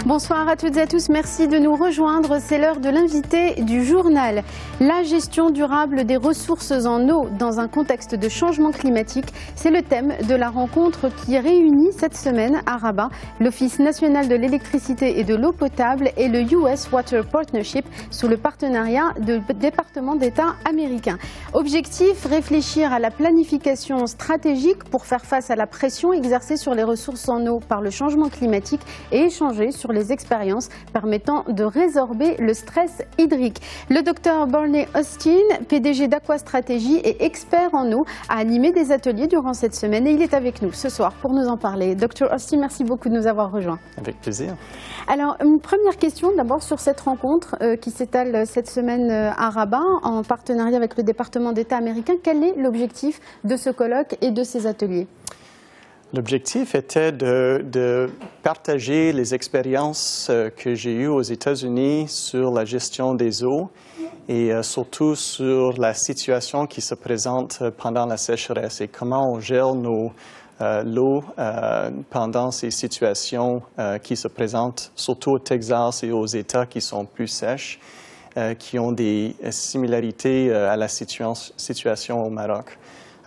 Bonsoir à toutes et à tous, merci de nous rejoindre. C'est l'heure de l'invité du journal. La gestion durable des ressources en eau dans un contexte de changement climatique, c'est le thème de la rencontre qui réunit cette semaine à Rabat l'Office national de l'électricité et de l'eau potable et le US Water Partnership sous le partenariat du département d'État américain. Objectif, réfléchir à la planification stratégique pour faire face à la pression exercée sur les ressources en eau par le changement climatique et échanger sur les expériences permettant de résorber le stress hydrique. Le docteur Barney Austin, PDG d'Aqua-Stratégie et expert en eau, a animé des ateliers durant cette semaine et il est avec nous ce soir pour nous en parler. Docteur Austin, merci beaucoup de nous avoir rejoints. Avec plaisir. Alors, une première question d'abord sur cette rencontre qui s'étale cette semaine à Rabat en partenariat avec le département d'État américain. Quel est l'objectif de ce colloque et de ces ateliers ? L'objectif était de partager les expériences que j'ai eues aux États-Unis sur la gestion des eaux et surtout sur la situation qui se présente pendant la sécheresse et comment on gère l'eau pendant ces situations qui se présentent surtout au Texas et aux États qui sont plus sèches, qui ont des similarités à la situation au Maroc.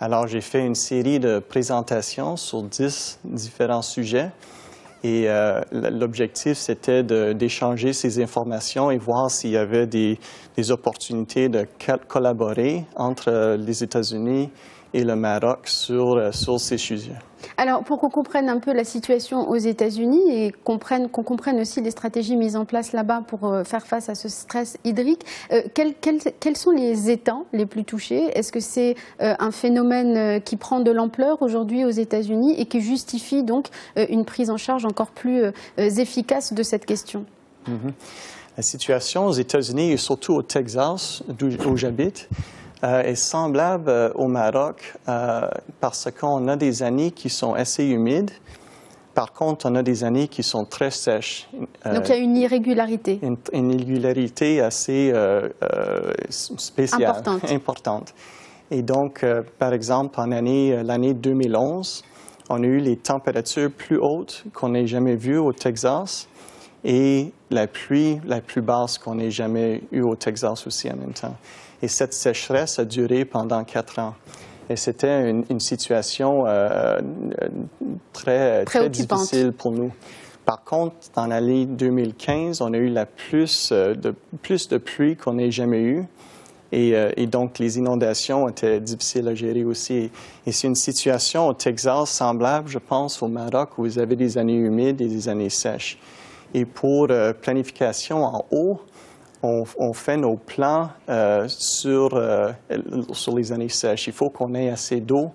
Alors, j'ai fait une série de présentations sur 10 différents sujets et l'objectif, c'était d'échanger ces informations et voir s'il y avait des opportunités de collaborer entre les États-Unis et le Maroc sur ces sujets. Alors, pour qu'on comprenne un peu la situation aux États-Unis et qu'on comprenne aussi les stratégies mises en place là-bas pour faire face à ce stress hydrique, quels sont les étangs les plus touchés? Est-ce que c'est un phénomène qui prend de l'ampleur aujourd'hui aux États-Unis et qui justifie donc une prise en charge encore plus efficace de cette question? La situation aux États-Unis et surtout au Texas, où j'habite, est semblable au Maroc parce qu'on a des années qui sont assez humides. Par contre, on a des années qui sont très sèches. Donc, il y a une irrégularité. Une irrégularité assez spéciale, importante. Et donc, par exemple, l'année 2011, on a eu les températures plus hautes qu'on n'ait jamais vues au Texas et la pluie la plus basse qu'on n'ait jamais eue au Texas aussi en même temps. Et cette sécheresse a duré pendant 4 ans. Et c'était une situation très difficile pour nous. Par contre, dans l'année 2015, on a eu plus de pluie qu'on n'ait jamais eu. Et donc, les inondations étaient difficiles à gérer aussi. Et c'est une situation au Texas semblable, je pense, au Maroc, où vous avez des années humides et des années sèches. Et pour planification en eau, on fait nos plans sur les années sèches. Il faut qu'on ait assez d'eau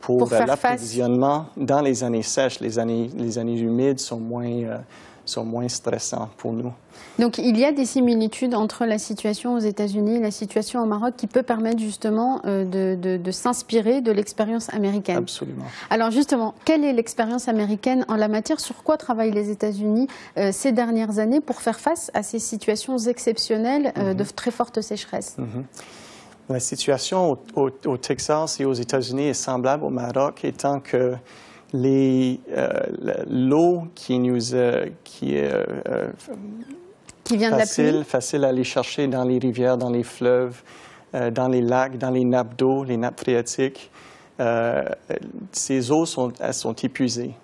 pour l'approvisionnement dans les années sèches. Les années humides sont moins stressants pour nous. Donc, il y a des similitudes entre la situation aux États-Unis et la situation au Maroc qui peut permettre justement de s'inspirer de l'expérience américaine. Absolument. Alors justement, quelle est l'expérience américaine en la matière? Sur quoi travaillent les États-Unis ces dernières années pour faire face à ces situations exceptionnelles de très forte sécheresse? La situation au Texas et aux États-Unis est semblable au Maroc, étant que l'eau qui vient de la pluie, facile à aller chercher dans les rivières, dans les fleuves, dans les lacs, dans les nappes d'eau, les nappes phréatiques, ces eaux sont épuisées.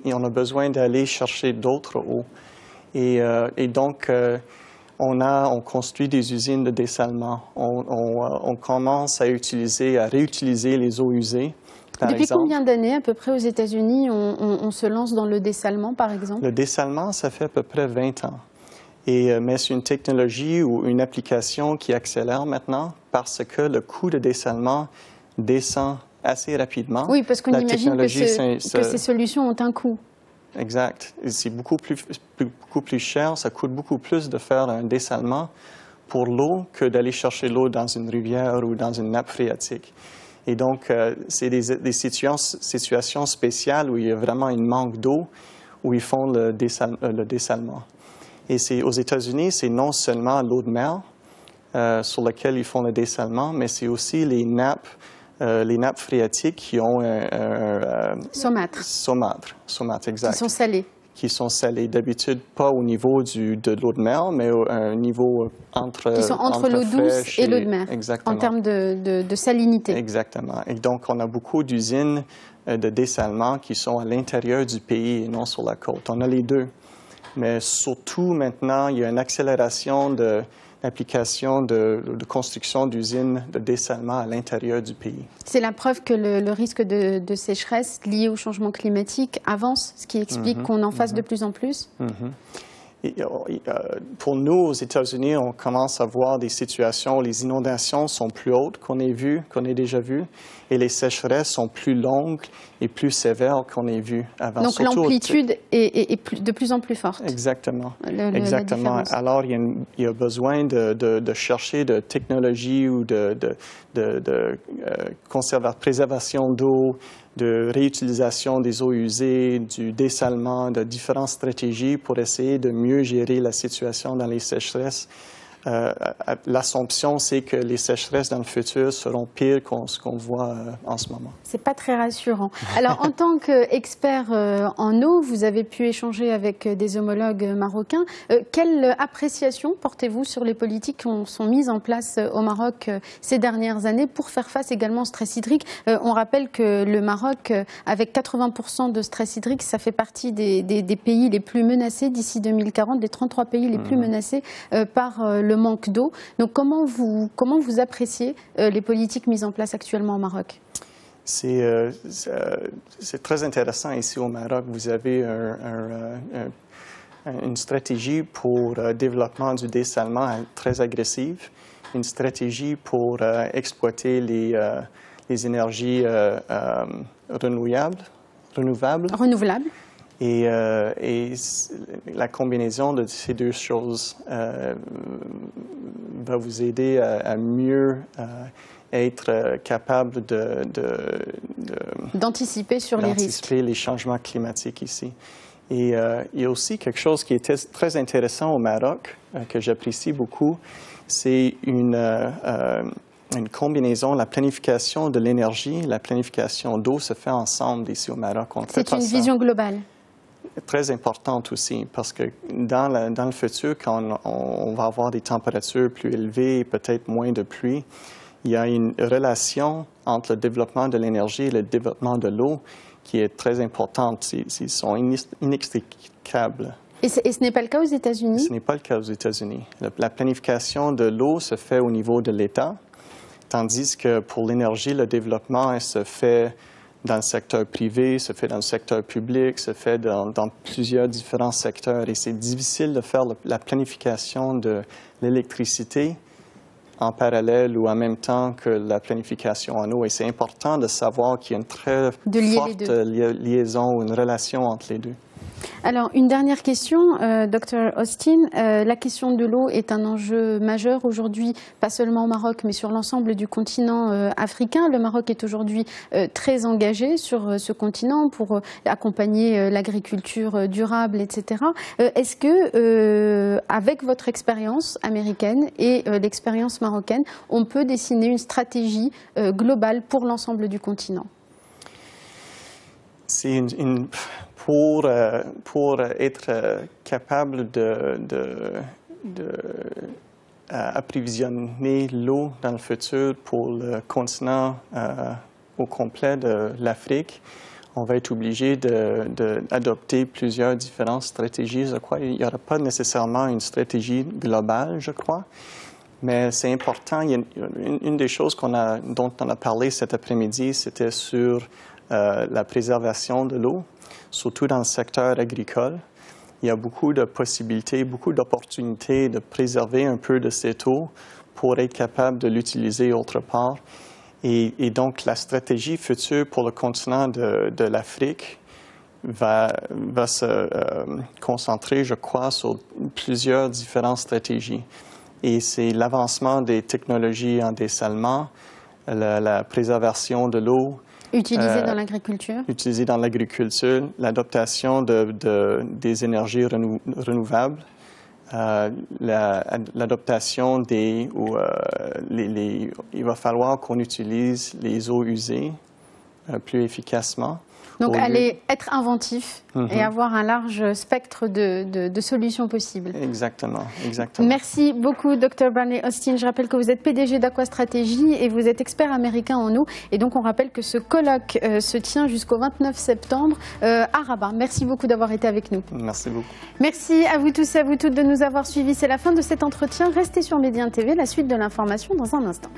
Et on a besoin d'aller chercher d'autres eaux. Et donc, on construit des usines de dessalement. On commence à réutiliser les eaux usées. Depuis combien d'années à peu près aux États-Unis on se lance dans le dessalement, par exemple? Le dessalement, ça fait à peu près 20 ans. Mais c'est une technologie ou une application qui accélère maintenant parce que le coût de dessalement descend assez rapidement. Oui, parce qu'on imagine que ces solutions ont un coût. Exact. C'est beaucoup plus cher, ça coûte beaucoup plus de faire un dessalement pour l'eau que d'aller chercher l'eau dans une rivière ou dans une nappe phréatique. Et donc, c'est des situations spéciales où il y a vraiment un manque d'eau, où ils font le dessalement. Et aux États-Unis, c'est non seulement l'eau de mer sur laquelle ils font le dessalement, mais c'est aussi les nappes phréatiques qui ont saumâtre, exact. Qui sont salées. qui sont salées. D'habitude, pas au niveau de l'eau de mer, mais à un niveau entre... Qui sont entre l'eau douce et l'eau de mer, exactement. En termes de salinité. Exactement. Et donc, on a beaucoup d'usines de dessalement qui sont à l'intérieur du pays et non sur la côte. On a les deux. Mais surtout, maintenant, il y a une accélération de l'application de construction d'usines de dessalement à l'intérieur du pays. C'est la preuve que le risque de sécheresse lié au changement climatique avance, ce qui explique qu'on en fasse de plus en plus. Et, pour nous, aux États-Unis, on commence à voir des situations où les inondations sont plus hautes qu'on ait déjà vues, et les sécheresses sont plus longues et plus sévères qu'on ait vues avant. Donc l'amplitude est de plus en plus forte. Exactement. Exactement. Alors, il y a besoin de chercher de technologies ou de préservation d'eau, de réutilisation des eaux usées, du dessalement, de différentes stratégies pour essayer de mieux gérer la situation dans les sécheresses. L'assumption, c'est que les sécheresses dans le futur seront pires que ce qu'on voit en ce moment. C'est pas très rassurant. Alors, en tant qu'expert en eau, vous avez pu échanger avec des homologues marocains. Quelle appréciation portez-vous sur les politiques qui sont mises en place au Maroc ces dernières années pour faire face également au stress hydrique? On rappelle que le Maroc, avec 80% de stress hydrique, ça fait partie des pays les plus menacés d'ici 2040, des 33 pays les plus menacés par le manque d'eau. Donc comment vous appréciez les politiques mises en place actuellement au Maroc? C'est très intéressant ici au Maroc. Vous avez une stratégie pour le développement du dessalement très agressive, une stratégie pour exploiter les énergies renouvelables. Et la combinaison de ces deux choses va vous aider à mieux être capable d'anticiper sur les risques. D'anticiper les changements climatiques ici. Et il y a aussi quelque chose qui était très intéressant au Maroc, que j'apprécie beaucoup, c'est une combinaison, la planification de l'énergie, la planification d'eau se fait ensemble ici au Maroc. C'est une vision globale. Très importante aussi, parce que dans le futur, quand on va avoir des températures plus élevées et peut-être moins de pluie, il y a une relation entre le développement de l'énergie et le développement de l'eau qui est très importante. Ils sont inextricables. Et ce n'est pas le cas aux États-Unis? Ce n'est pas le cas aux États-Unis. La planification de l'eau se fait au niveau de l'État, tandis que pour l'énergie, le développement se fait dans le secteur privé, se fait dans le secteur public, se fait dans plusieurs différents secteurs. Et c'est difficile de faire la planification de l'électricité en parallèle ou en même temps que la planification en eau. Et c'est important de savoir qu'il y a une très forte liaison ou une relation entre les deux. Alors, une dernière question, Dr Austin. La question de l'eau est un enjeu majeur aujourd'hui, pas seulement au Maroc, mais sur l'ensemble du continent africain. Le Maroc est aujourd'hui très engagé sur ce continent pour accompagner l'agriculture durable, etc. Est-ce que, avec votre expérience américaine et l'expérience marocaine, on peut dessiner une stratégie globale pour l'ensemble du continent? C'est pour être capable d'approvisionner l'eau dans le futur pour le continent au complet de l'Afrique, on va être obligé d'adopter plusieurs différentes stratégies, je crois. Il n'y aura pas nécessairement une stratégie globale, je crois, mais c'est important. Il y a une des choses dont on a parlé cet après-midi, c'était sur la préservation de l'eau, surtout dans le secteur agricole. Il y a beaucoup de possibilités, beaucoup d'opportunités de préserver un peu de cette eau pour être capable de l'utiliser autre part. Et donc, la stratégie future pour le continent de l'Afrique va se concentrer, je crois, sur plusieurs différentes stratégies. Et c'est l'avancement des technologies en dessalement, la préservation de l'eau, utilisée dans l'agriculture. Utilisée dans l'agriculture, l'adoption des énergies renouvelables, l'adoption il va falloir qu'on utilise les eaux usées plus efficacement Donc aller être inventif et avoir un large spectre de solutions possibles. Exactement, exactement. Merci beaucoup, Dr. Barney Austin. Je rappelle que vous êtes PDG d'Aquastratégie et vous êtes expert américain en eau. Et donc on rappelle que ce colloque se tient jusqu'au 29 septembre à Rabat. Merci beaucoup d'avoir été avec nous. Merci beaucoup. Merci à vous tous et à vous toutes de nous avoir suivis. C'est la fin de cet entretien. Restez sur Médien TV, la suite de l'information dans un instant.